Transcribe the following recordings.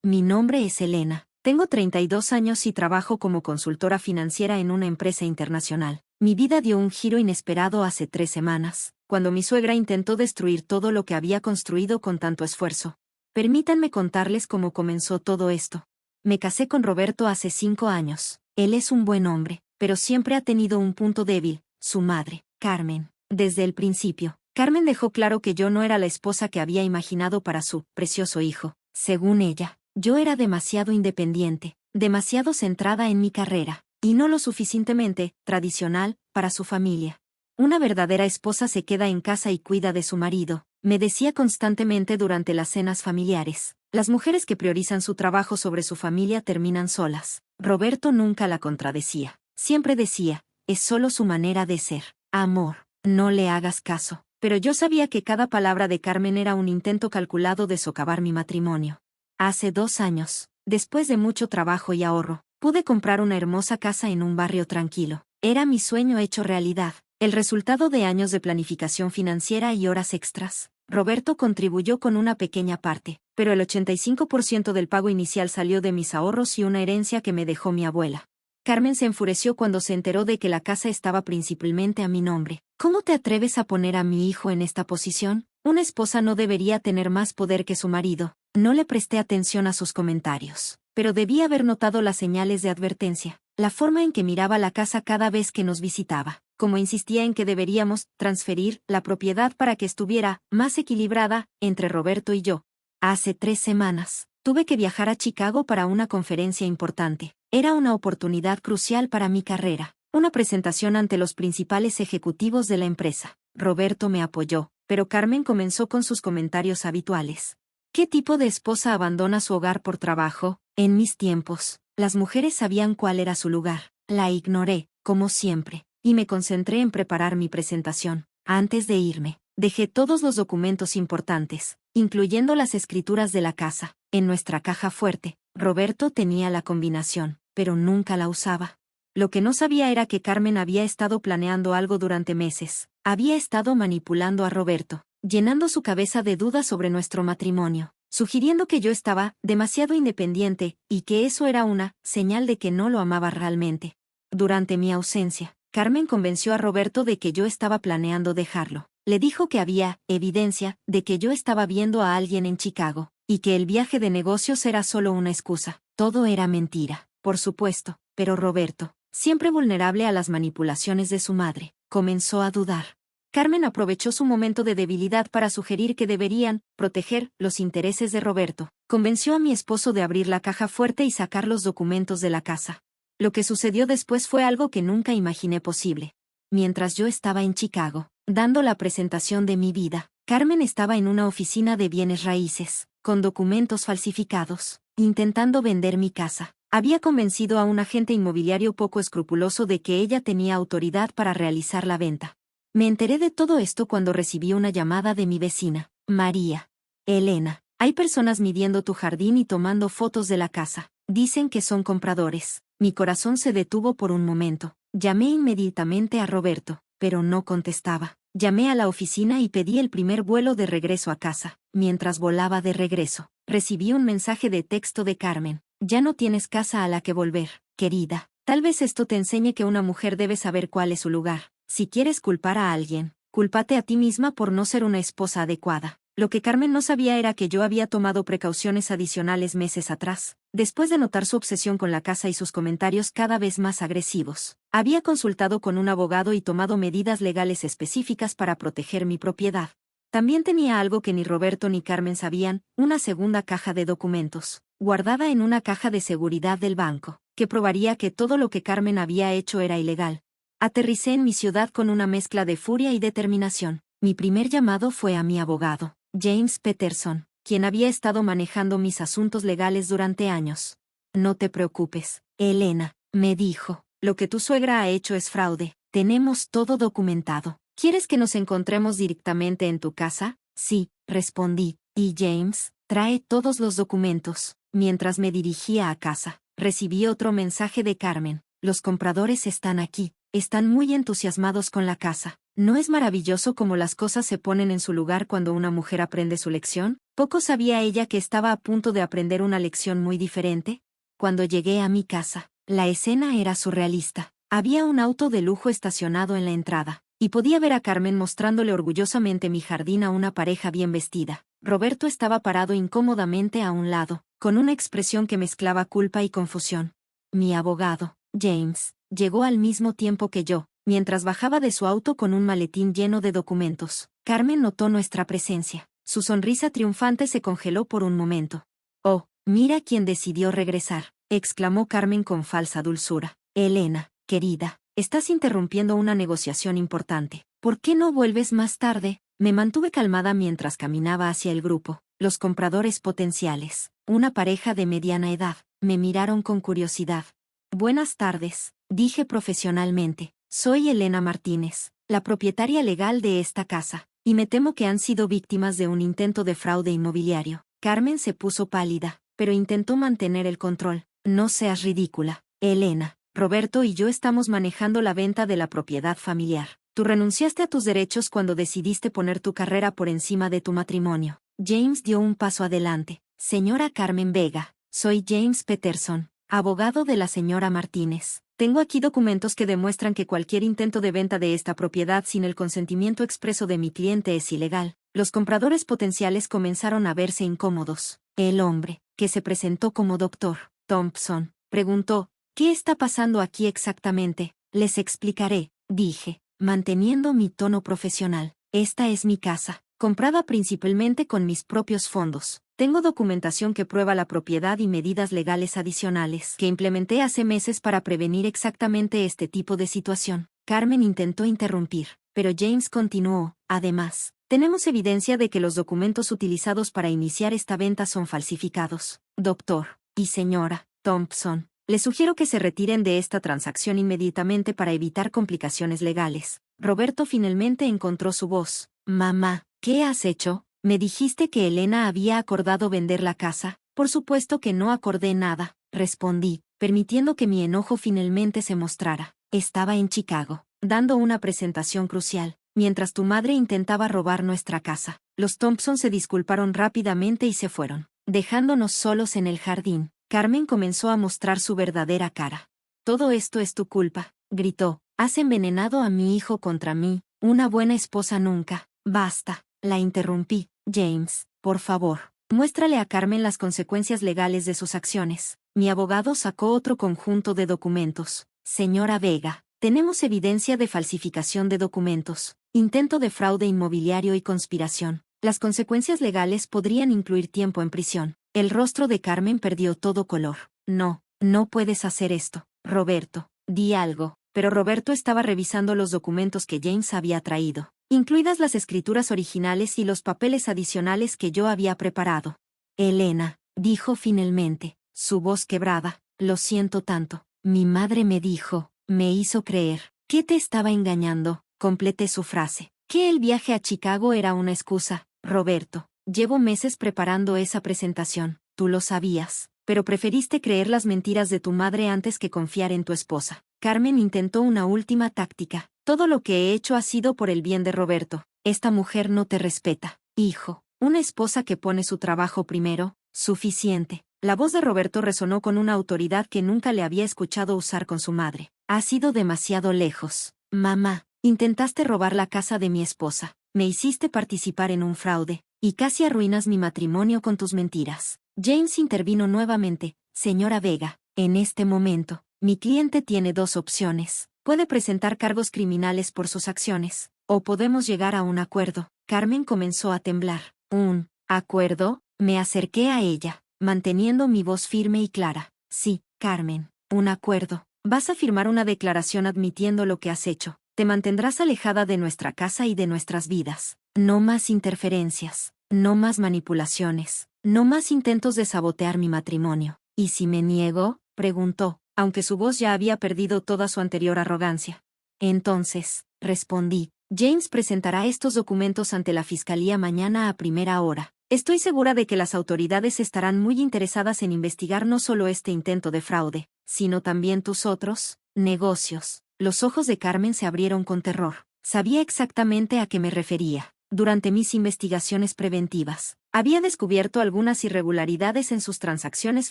Mi nombre es Elena. Tengo 32 años y trabajo como consultora financiera en una empresa internacional. Mi vida dio un giro inesperado hace 3 semanas, cuando mi suegra intentó destruir todo lo que había construido con tanto esfuerzo. Permítanme contarles cómo comenzó todo esto. Me casé con Roberto hace 5 años. Él es un buen hombre, pero siempre ha tenido un punto débil: su madre, Carmen. Desde el principio, Carmen dejó claro que yo no era la esposa que había imaginado para su precioso hijo. Según ella, yo era demasiado independiente, demasiado centrada en mi carrera, y no lo suficientemente tradicional para su familia. Una verdadera esposa se queda en casa y cuida de su marido, me decía constantemente durante las cenas familiares. Las mujeres que priorizan su trabajo sobre su familia terminan solas. Roberto nunca la contradecía. Siempre decía: es solo su manera de ser. Amor, no le hagas caso. Pero yo sabía que cada palabra de Carmen era un intento calculado de socavar mi matrimonio. Hace 2 años, después de mucho trabajo y ahorro, pude comprar una hermosa casa en un barrio tranquilo. Era mi sueño hecho realidad, el resultado de años de planificación financiera y horas extras. Roberto contribuyó con una pequeña parte, pero el 85% del pago inicial salió de mis ahorros y una herencia que me dejó mi abuela. Carmen se enfureció cuando se enteró de que la casa estaba principalmente a mi nombre. ¿Cómo te atreves a poner a mi hijo en esta posición? Una esposa no debería tener más poder que su marido. No le presté atención a sus comentarios, pero debí haber notado las señales de advertencia, la forma en que miraba la casa cada vez que nos visitaba, como insistía en que deberíamos transferir la propiedad para que estuviera más equilibrada entre Roberto y yo. Hace 3 semanas, tuve que viajar a Chicago para una conferencia importante. Era una oportunidad crucial para mi carrera, una presentación ante los principales ejecutivos de la empresa. Roberto me apoyó, pero Carmen comenzó con sus comentarios habituales. ¿Qué tipo de esposa abandona su hogar por trabajo? En mis tiempos, las mujeres sabían cuál era su lugar. La ignoré, como siempre, y me concentré en preparar mi presentación. Antes de irme, dejé todos los documentos importantes, incluyendo las escrituras de la casa, en nuestra caja fuerte. Roberto tenía la combinación, pero nunca la usaba. Lo que no sabía era que Carmen había estado planeando algo durante meses. Había estado manipulando a Roberto, llenando su cabeza de dudas sobre nuestro matrimonio, sugiriendo que yo estaba demasiado independiente y que eso era una señal de que no lo amaba realmente. Durante mi ausencia, Carmen convenció a Roberto de que yo estaba planeando dejarlo. Le dijo que había evidencia de que yo estaba viendo a alguien en Chicago, y que el viaje de negocios era solo una excusa. Todo era mentira, por supuesto, pero Roberto, siempre vulnerable a las manipulaciones de su madre, comenzó a dudar. Carmen aprovechó su momento de debilidad para sugerir que deberían proteger los intereses de Roberto. Convenció a mi esposo de abrir la caja fuerte y sacar los documentos de la casa. Lo que sucedió después fue algo que nunca imaginé posible. Mientras yo estaba en Chicago, dando la presentación de mi vida, Carmen estaba en una oficina de bienes raíces, con documentos falsificados, intentando vender mi casa. Había convencido a un agente inmobiliario poco escrupuloso de que ella tenía autoridad para realizar la venta. Me enteré de todo esto cuando recibí una llamada de mi vecina, María. Elena, hay personas midiendo tu jardín y tomando fotos de la casa. Dicen que son compradores. Mi corazón se detuvo por un momento. Llamé inmediatamente a Roberto, pero no contestaba. Llamé a la oficina y pedí el primer vuelo de regreso a casa. Mientras volaba de regreso, recibí un mensaje de texto de Carmen. Ya no tienes casa a la que volver, querida. Tal vez esto te enseñe que una mujer debe saber cuál es su lugar. Si quieres culpar a alguien, cúlpate a ti misma por no ser una esposa adecuada. Lo que Carmen no sabía era que yo había tomado precauciones adicionales meses atrás. Después de notar su obsesión con la casa y sus comentarios cada vez más agresivos, había consultado con un abogado y tomado medidas legales específicas para proteger mi propiedad. También tenía algo que ni Roberto ni Carmen sabían: una segunda caja de documentos, guardada en una caja de seguridad del banco, que probaría que todo lo que Carmen había hecho era ilegal. Aterricé en mi ciudad con una mezcla de furia y determinación. Mi primer llamado fue a mi abogado, James Peterson, quien había estado manejando mis asuntos legales durante años. No te preocupes, Elena, me dijo, lo que tu suegra ha hecho es fraude. Tenemos todo documentado. ¿Quieres que nos encontremos directamente en tu casa? Sí, respondí. Y James, trae todos los documentos. Mientras me dirigía a casa, recibí otro mensaje de Carmen. Los compradores están aquí. Están muy entusiasmados con la casa. ¿No es maravilloso cómo las cosas se ponen en su lugar cuando una mujer aprende su lección? Poco sabía ella que estaba a punto de aprender una lección muy diferente. Cuando llegué a mi casa, la escena era surrealista. Había un auto de lujo estacionado en la entrada, y podía ver a Carmen mostrándole orgullosamente mi jardín a una pareja bien vestida. Roberto estaba parado incómodamente a un lado, con una expresión que mezclaba culpa y confusión. Mi abogado, James, llegó al mismo tiempo que yo, mientras bajaba de su auto con un maletín lleno de documentos. Carmen notó nuestra presencia. Su sonrisa triunfante se congeló por un momento. «Oh, mira quién decidió regresar», exclamó Carmen con falsa dulzura. «Elena, querida, estás interrumpiendo una negociación importante. ¿Por qué no vuelves más tarde?» Me mantuve calmada mientras caminaba hacia el grupo. Los compradores potenciales, una pareja de mediana edad, me miraron con curiosidad. «Buenas tardes», dije profesionalmente. «Soy Elena Martínez, la propietaria legal de esta casa, y me temo que han sido víctimas de un intento de fraude inmobiliario». Carmen se puso pálida, pero intentó mantener el control. «No seas ridícula, Elena. Roberto y yo estamos manejando la venta de la propiedad familiar. Tú renunciaste a tus derechos cuando decidiste poner tu carrera por encima de tu matrimonio». James dio un paso adelante. «Señora Carmen Vega, soy James Peterson, abogado de la señora Martínez. Tengo aquí documentos que demuestran que cualquier intento de venta de esta propiedad sin el consentimiento expreso de mi cliente es ilegal». Los compradores potenciales comenzaron a verse incómodos. El hombre, que se presentó como Dr. Thompson, preguntó: «¿Qué está pasando aquí exactamente?» «Les explicaré», dije, manteniendo mi tono profesional. «Esta es mi casa, comprada principalmente con mis propios fondos. Tengo documentación que prueba la propiedad y medidas legales adicionales que implementé hace meses para prevenir exactamente este tipo de situación». Carmen intentó interrumpir, pero James continuó. «Además, tenemos evidencia de que los documentos utilizados para iniciar esta venta son falsificados. Doctor y señora Thompson, les sugiero que se retiren de esta transacción inmediatamente para evitar complicaciones legales». Roberto finalmente encontró su voz. «Mamá, ¿qué has hecho? Me dijiste que Elena había acordado vender la casa». «Por supuesto que no acordé nada», respondí, permitiendo que mi enojo finalmente se mostrara. «Estaba en Chicago, dando una presentación crucial, mientras tu madre intentaba robar nuestra casa». Los Thompson se disculparon rápidamente y se fueron, dejándonos solos en el jardín. Carmen comenzó a mostrar su verdadera cara. «Todo esto es tu culpa», gritó. «Has envenenado a mi hijo contra mí. Una buena esposa nunca». «Basta», la interrumpí. «James, por favor, muéstrale a Carmen las consecuencias legales de sus acciones». Mi abogado sacó otro conjunto de documentos. «Señora Vega, tenemos evidencia de falsificación de documentos, intento de fraude inmobiliario y conspiración. Las consecuencias legales podrían incluir tiempo en prisión». El rostro de Carmen perdió todo color. «No, no puedes hacer esto, Roberto». Di algo, pero Roberto estaba revisando los documentos que James había traído, incluidas las escrituras originales y los papeles adicionales que yo había preparado. «Elena», dijo finalmente, su voz quebrada, «lo siento tanto. Mi madre me dijo, me hizo creer, que te estaba engañando». Completé su frase. «Que el viaje a Chicago era una excusa, Roberto. Llevo meses preparando esa presentación, tú lo sabías, pero preferiste creer las mentiras de tu madre antes que confiar en tu esposa». Carmen intentó una última táctica. «Todo lo que he hecho ha sido por el bien de Roberto. Esta mujer no te respeta, hijo. Una esposa que pone su trabajo primero, suficiente». La voz de Roberto resonó con una autoridad que nunca le había escuchado usar con su madre. «Has ido demasiado lejos. Mamá, intentaste robar la casa de mi esposa, me hiciste participar en un fraude, y casi arruinas mi matrimonio con tus mentiras». James intervino nuevamente. «Señora Vega, en este momento, mi cliente tiene dos opciones. Puede presentar cargos criminales por sus acciones, o podemos llegar a un acuerdo». Carmen comenzó a temblar. «¿Un acuerdo?» Me acerqué a ella, manteniendo mi voz firme y clara. «Sí, Carmen, un acuerdo. Vas a firmar una declaración admitiendo lo que has hecho. Te mantendrás alejada de nuestra casa y de nuestras vidas. No más interferencias, no más manipulaciones, no más intentos de sabotear mi matrimonio». «¿Y si me niego?», preguntó, aunque su voz ya había perdido toda su anterior arrogancia. «Entonces», respondí, «James presentará estos documentos ante la fiscalía mañana a primera hora. Estoy segura de que las autoridades estarán muy interesadas en investigar no solo este intento de fraude, sino también tus otros negocios». Los ojos de Carmen se abrieron con terror. Sabía exactamente a qué me refería. Durante mis investigaciones preventivas, había descubierto algunas irregularidades en sus transacciones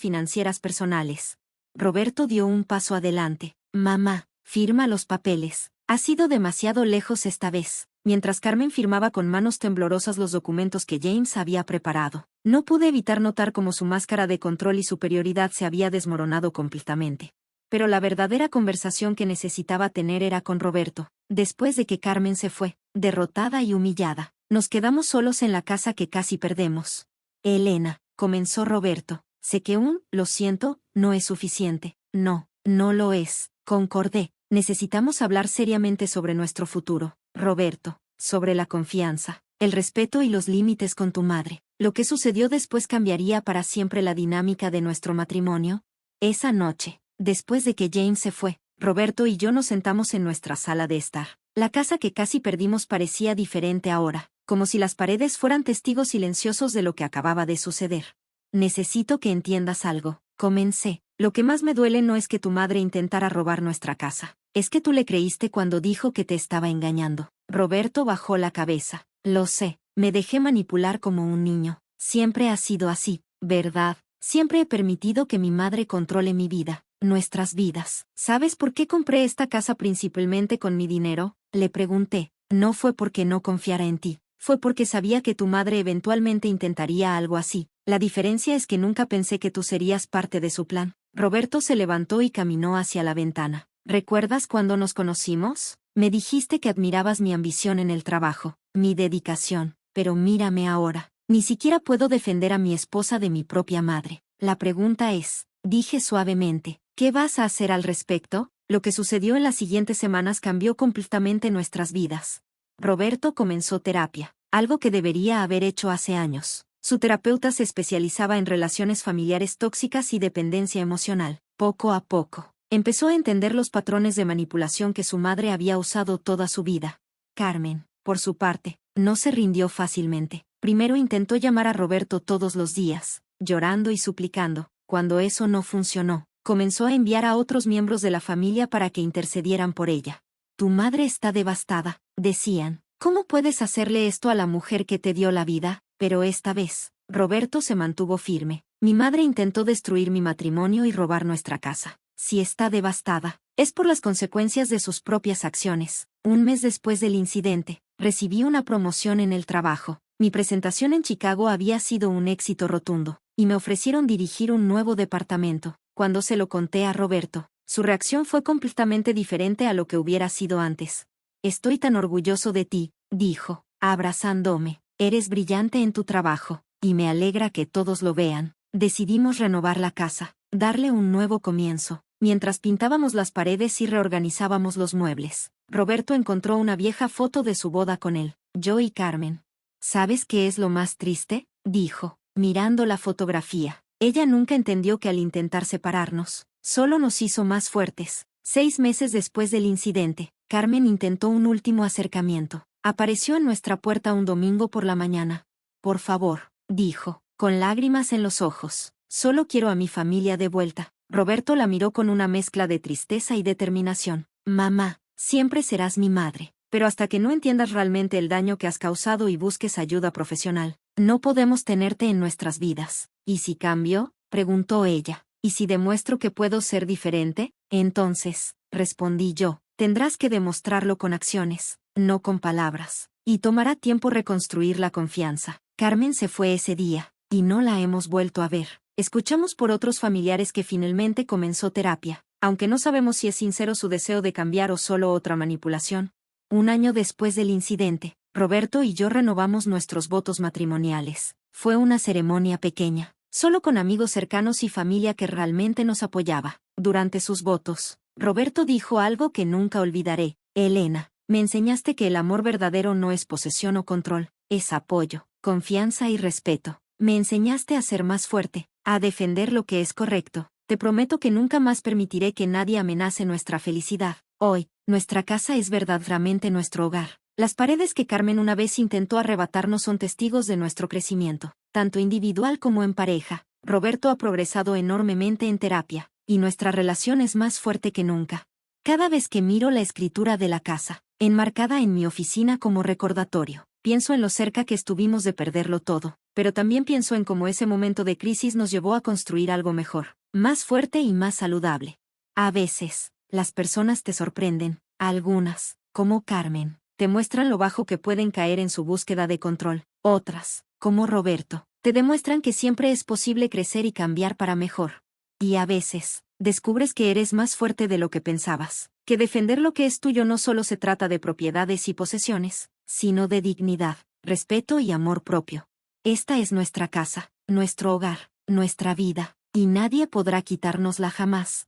financieras personales. Roberto dio un paso adelante. Mamá, firma los papeles. Has ido demasiado lejos esta vez. Mientras Carmen firmaba con manos temblorosas los documentos que James había preparado, no pude evitar notar cómo su máscara de control y superioridad se había desmoronado completamente. Pero la verdadera conversación que necesitaba tener era con Roberto. Después de que Carmen se fue, derrotada y humillada, nos quedamos solos en la casa que casi perdemos. Elena, comenzó Roberto, sé que lo siento, no es suficiente. No, no lo es, concordé. Necesitamos hablar seriamente sobre nuestro futuro, Roberto, sobre la confianza, el respeto y los límites con tu madre. Lo que sucedió después cambiaría para siempre la dinámica de nuestro matrimonio. Esa noche, después de que James se fue, Roberto y yo nos sentamos en nuestra sala de estar. La casa que casi perdimos parecía diferente ahora, como si las paredes fueran testigos silenciosos de lo que acababa de suceder. Necesito que entiendas algo, comencé. Lo que más me duele no es que tu madre intentara robar nuestra casa. Es que tú le creíste cuando dijo que te estaba engañando. Roberto bajó la cabeza. Lo sé, me dejé manipular como un niño. Siempre ha sido así, ¿verdad? Siempre he permitido que mi madre controle mi vida, nuestras vidas. ¿Sabes por qué compré esta casa principalmente con mi dinero? Le pregunté. No fue porque no confiara en ti, fue porque sabía que tu madre eventualmente intentaría algo así. La diferencia es que nunca pensé que tú serías parte de su plan. Roberto se levantó y caminó hacia la ventana. ¿Recuerdas cuando nos conocimos? Me dijiste que admirabas mi ambición en el trabajo, mi dedicación, pero mírame ahora. Ni siquiera puedo defender a mi esposa de mi propia madre. La pregunta es, dije suavemente, ¿qué vas a hacer al respecto? Lo que sucedió en las siguientes semanas cambió completamente nuestras vidas. Roberto comenzó terapia, algo que debería haber hecho hace años. Su terapeuta se especializaba en relaciones familiares tóxicas y dependencia emocional. Poco a poco, empezó a entender los patrones de manipulación que su madre había usado toda su vida. Carmen, por su parte, no se rindió fácilmente. Primero intentó llamar a Roberto todos los días, llorando y suplicando. Cuando eso no funcionó, comenzó a enviar a otros miembros de la familia para que intercedieran por ella. Tu madre está devastada, decían. ¿Cómo puedes hacerle esto a la mujer que te dio la vida? Pero esta vez, Roberto se mantuvo firme. Mi madre intentó destruir mi matrimonio y robar nuestra casa. Si está devastada, es por las consecuencias de sus propias acciones. Un mes después del incidente, recibí una promoción en el trabajo. Mi presentación en Chicago había sido un éxito rotundo, y me ofrecieron dirigir un nuevo departamento. Cuando se lo conté a Roberto, su reacción fue completamente diferente a lo que hubiera sido antes. Estoy tan orgulloso de ti, dijo, abrazándome. Eres brillante en tu trabajo, y me alegra que todos lo vean. Decidimos renovar la casa, darle un nuevo comienzo. Mientras pintábamos las paredes y reorganizábamos los muebles, Roberto encontró una vieja foto de su boda con él, yo y Carmen. ¿Sabes qué es lo más triste? Dijo, mirando la fotografía. Ella nunca entendió que al intentar separarnos, solo nos hizo más fuertes. 6 meses después del incidente, Carmen intentó un último acercamiento. Apareció en nuestra puerta un domingo por la mañana. Por favor, dijo, con lágrimas en los ojos, solo quiero a mi familia de vuelta. Roberto la miró con una mezcla de tristeza y determinación. Mamá, siempre serás mi madre, pero hasta que no entiendas realmente el daño que has causado y busques ayuda profesional, no podemos tenerte en nuestras vidas. ¿Y si cambio? Preguntó ella. ¿Y si demuestro que puedo ser diferente? Entonces, respondí yo, tendrás que demostrarlo con acciones, no con palabras. Y tomará tiempo reconstruir la confianza. Carmen se fue ese día, y no la hemos vuelto a ver. Escuchamos por otros familiares que finalmente comenzó terapia, aunque no sabemos si es sincero su deseo de cambiar o solo otra manipulación. Un año después del incidente, Roberto y yo renovamos nuestros votos matrimoniales. Fue una ceremonia pequeña, solo con amigos cercanos y familia que realmente nos apoyaba. Durante sus votos, Roberto dijo algo que nunca olvidaré. Elena, me enseñaste que el amor verdadero no es posesión o control, es apoyo, confianza y respeto. Me enseñaste a ser más fuerte, a defender lo que es correcto. Te prometo que nunca más permitiré que nadie amenace nuestra felicidad. Hoy, nuestra casa es verdaderamente nuestro hogar. Las paredes que Carmen una vez intentó arrebatarnos son testigos de nuestro crecimiento, tanto individual como en pareja. Roberto ha progresado enormemente en terapia, y nuestra relación es más fuerte que nunca. Cada vez que miro la escritura de la casa, enmarcada en mi oficina como recordatorio. Pienso en lo cerca que estuvimos de perderlo todo, pero también pienso en cómo ese momento de crisis nos llevó a construir algo mejor, más fuerte y más saludable. A veces, las personas te sorprenden, algunas, como Carmen, te muestran lo bajo que pueden caer en su búsqueda de control. Otras, como Roberto, te demuestran que siempre es posible crecer y cambiar para mejor. Y a veces, descubres que eres más fuerte de lo que pensabas, que defender lo que es tuyo no solo se trata de propiedades y posesiones, sino de dignidad, respeto y amor propio. Esta es nuestra casa, nuestro hogar, nuestra vida, y nadie podrá quitárnosla jamás.